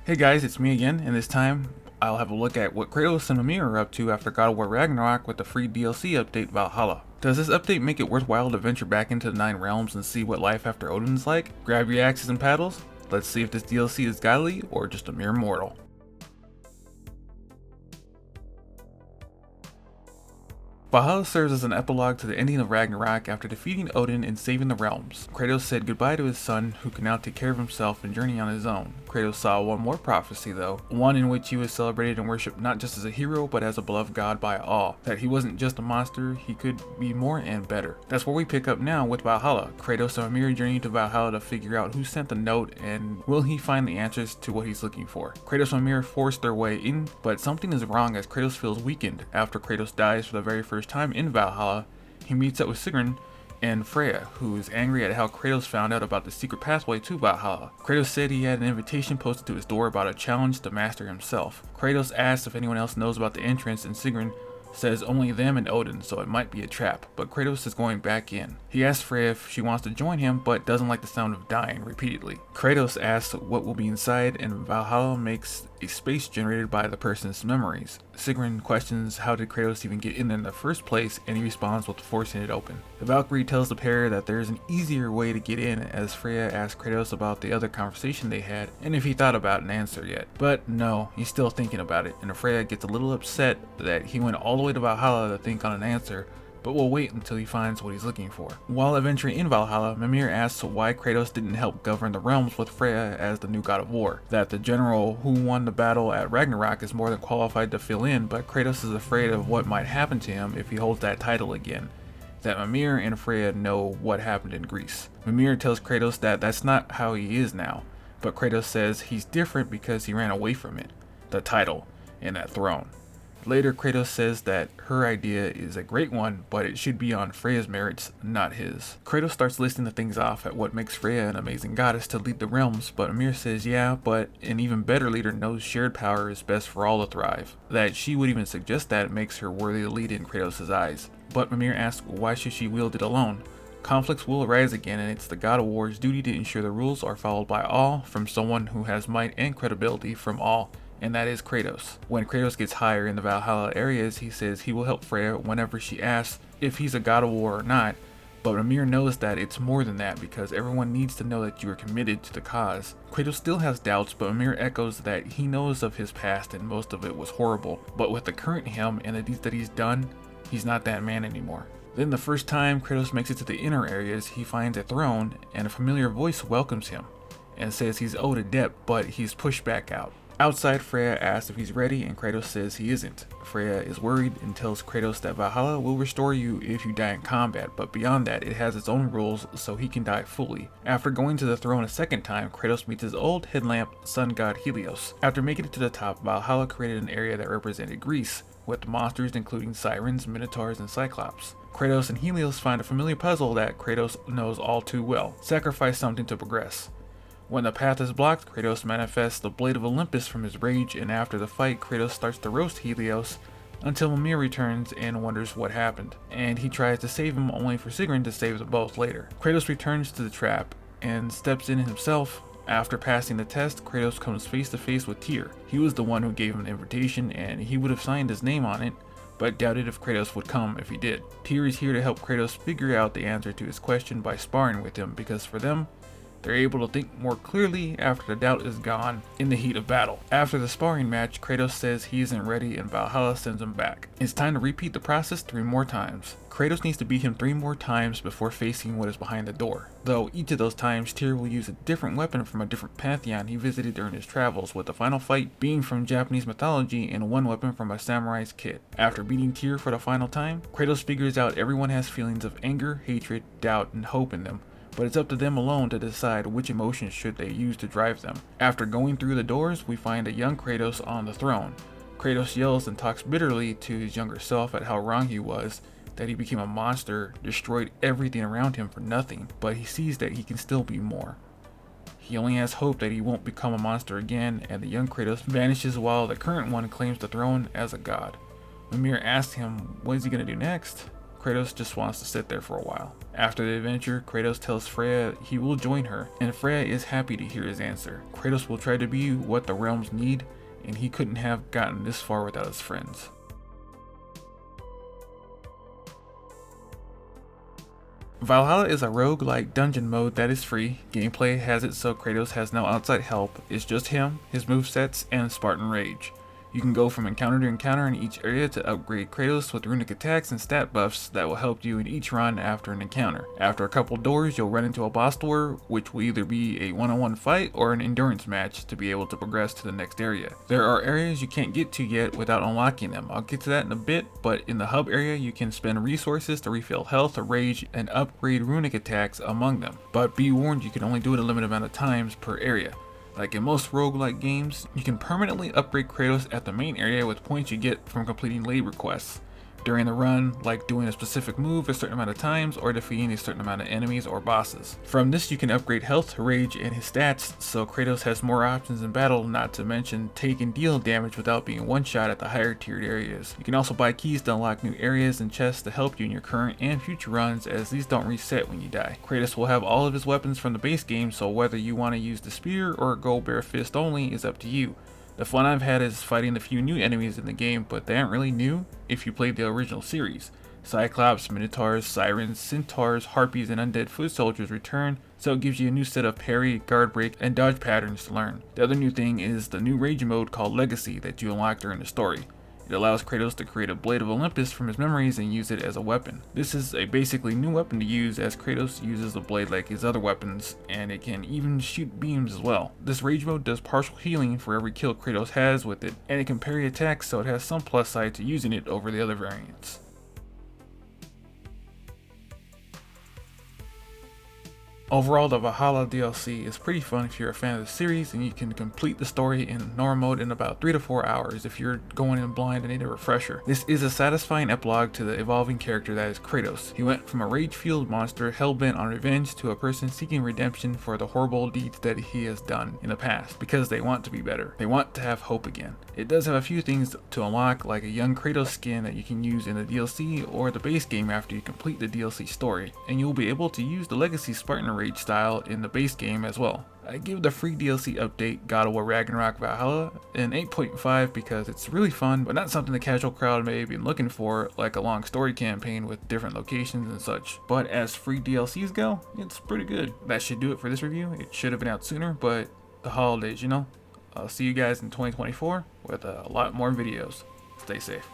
Hey guys, it's me again, and this time I'll have a look at what Kratos and Mimir are up to after God of War Ragnarok with the free DLC update Valhalla. Does this update make it worthwhile to venture back into the Nine Realms and see what life after Odin's like? Grab your axes and paddles, let's see if this DLC is godly or just a mere mortal. Valhalla serves as an epilogue to the ending of Ragnarok after defeating Odin and saving the realms. Kratos said goodbye to his son, who could now take care of himself and journey on his own. Kratos saw one more prophecy though, one in which he was celebrated and worshipped not just as a hero but as a beloved god by all. That he wasn't just a monster, he could be more and better. That's where we pick up now with Valhalla. Kratos and Mimir journey to Valhalla to figure out who sent the note and will he find the answers to what he's looking for. Kratos and Mimir force their way in, but something is wrong as Kratos feels weakened. After Kratos dies for the very first time in Valhalla, he meets up with Sigrun and Freya, who is angry at how Kratos found out about the secret pathway to Valhalla. Kratos said he had an invitation posted to his door about a challenge to master himself. Kratos asks if anyone else knows about the entrance, and Sigrun says only them and Odin, so it might be a trap, but Kratos is going back in. He asks Freya if she wants to join him, but doesn't like the sound of dying repeatedly. Kratos asks what will be inside, and Valhalla makes a space generated by the person's memories. Sigrun questions how did Kratos even get in there in the first place, and he responds with forcing it open. The Valkyrie tells the pair that there is an easier way to get in, as Freya asks Kratos about the other conversation they had, and if he thought about an answer yet. But no, he's still thinking about it, and Freya gets a little upset that he went all the way to Valhalla to think on an answer, but will wait until he finds what he's looking for. While adventuring in Valhalla, Mimir asks why Kratos didn't help govern the realms with Freya as the new god of war, that the general who won the battle at Ragnarok is more than qualified to fill in, but Kratos is afraid of what might happen to him if he holds that title again, that Mimir and Freya know what happened in Greece. Mimir tells Kratos that that's not how he is now, but Kratos says he's different because he ran away from it, the title, and that throne. Later, Kratos says that her idea is a great one, but it should be on Freya's merits, not his. Kratos starts listing the things off at what makes Freya an amazing goddess to lead the realms, but Mimir says yeah, but an even better leader knows shared power is best for all to thrive. That she would even suggest that makes her worthy to lead in Kratos' eyes. But Mimir asks why should she wield it alone? Conflicts will arise again, and it's the god of war's duty to ensure the rules are followed by all, from someone who has might and credibility from all, and that is Kratos. When Kratos gets higher in the Valhalla areas, he says he will help Freya whenever she asks if he's a god of war or not, but Mimir knows that it's more than that because everyone needs to know that you are committed to the cause. Kratos still has doubts, but Mimir echoes that he knows of his past and most of it was horrible, but with the current him and the deeds that he's done, he's not that man anymore. Then the first time Kratos makes it to the inner areas, he finds a throne and a familiar voice welcomes him and says he's owed a debt, but he's pushed back out. Outside, Freya asks if he's ready, and Kratos says he isn't. Freya is worried and tells Kratos that Valhalla will restore you if you die in combat, but beyond that, it has its own rules so he can die fully. After going to the throne a second time, Kratos meets his old headlamp sun god Helios. After making it to the top, Valhalla created an area that represented Greece, with monsters including sirens, minotaurs, and cyclops. Kratos and Helios find a familiar puzzle that Kratos knows all too well: sacrifice something to progress. When the path is blocked, Kratos manifests the Blade of Olympus from his rage, and after the fight, Kratos starts to roast Helios until Mimir returns and wonders what happened, and he tries to save him only for Sigrun to save them both later. Kratos returns to the trap and steps in himself. After passing the test, Kratos comes face to face with Tyr. He was the one who gave him the invitation, and he would have signed his name on it, but doubted if Kratos would come if he did. Tyr is here to help Kratos figure out the answer to his question by sparring with him, because for them, they're able to think more clearly after the doubt is gone in the heat of battle. After the sparring match, Kratos says he isn't ready and Valhalla sends him back. It's time to repeat the process 3 more times. Kratos needs to beat him 3 more times before facing what is behind the door. Though each of those times, Tyr will use a different weapon from a different pantheon he visited during his travels, with the final fight being from Japanese mythology and one weapon from a samurai's kit. After beating Tyr for the final time, Kratos figures out everyone has feelings of anger, hatred, doubt, and hope in them, but it's up to them alone to decide which emotions should they use to drive them. After going through the doors, we find a young Kratos on the throne. Kratos yells and talks bitterly to his younger self at how wrong he was, that he became a monster, destroyed everything around him for nothing, but he sees that he can still be more. He only has hope that he won't become a monster again, and the young Kratos vanishes while the current one claims the throne as a god. Mimir asks him what is he going to do next. Kratos just wants to sit there for a while. After the adventure, Kratos tells Freya he will join her, and Freya is happy to hear his answer. Kratos will try to be what the realms need, and he couldn't have gotten this far without his friends. Valhalla is a roguelike dungeon mode that is free. Gameplay has it so Kratos has no outside help. It's just him, his movesets, and Spartan Rage. You can go from encounter to encounter in each area to upgrade Kratos with runic attacks and stat buffs that will help you in each run after an encounter. After a couple doors, you'll run into a boss door, which will either be a one-on-one fight or an endurance match to be able to progress to the next area. There are areas you can't get to yet without unlocking them. I'll get to that in a bit, but in the hub area you can spend resources to refill health, rage, and upgrade runic attacks among them. But be warned, you can only do it a limited amount of times per area. Like in most roguelike games, you can permanently upgrade Kratos at the main area with points you get from completing labor quests during the run, like doing a specific move a certain amount of times or defeating a certain amount of enemies or bosses. From this you can upgrade health, rage, and his stats, so Kratos has more options in battle, not to mention take and deal damage without being one shot at the higher tiered areas. You can also buy keys to unlock new areas and chests to help you in your current and future runs, as these don't reset when you die. Kratos will have all of his weapons from the base game, so whether you want to use the spear or go bare fist only is up to you. The fun I've had is fighting the few new enemies in the game, but they aren't really new if you played the original series. Cyclops, Minotaurs, Sirens, Centaurs, Harpies, and Undead Foot Soldiers return, so it gives you a new set of parry, guard break, and dodge patterns to learn. The other new thing is the new rage mode called Legacy that you unlock during the story. It allows Kratos to create a Blade of Olympus from his memories and use it as a weapon. This is a basically new weapon to use, as Kratos uses the blade like his other weapons, and it can even shoot beams as well. This rage mode does partial healing for every kill Kratos has with it, and it can parry attacks, so it has some plus side to using it over the other variants. Overall, the Valhalla DLC is pretty fun if you're a fan of the series, and you can complete the story in normal mode in about 3 to 4 hours if you're going in blind and need a refresher. This is a satisfying epilogue to the evolving character that is Kratos. He went from a rage-fueled monster hell-bent on revenge to a person seeking redemption for the horrible deeds that he has done in the past, because they want to be better. They want to have hope again. It does have a few things to unlock, like a young Kratos skin that you can use in the DLC or the base game after you complete the DLC story, and you'll be able to use the Legacy Spartan Rage style in the base game as well. I give the free DLC update God of War Ragnarok Valhalla an 8.5 because it's really fun, but not something the casual crowd may have been looking for, like a long story campaign with different locations and such. But as free DLCs go, it's pretty good. That should do it for this review. It should have been out sooner, but the holidays, you know. I'll see you guys in 2024 with a lot more videos. Stay safe.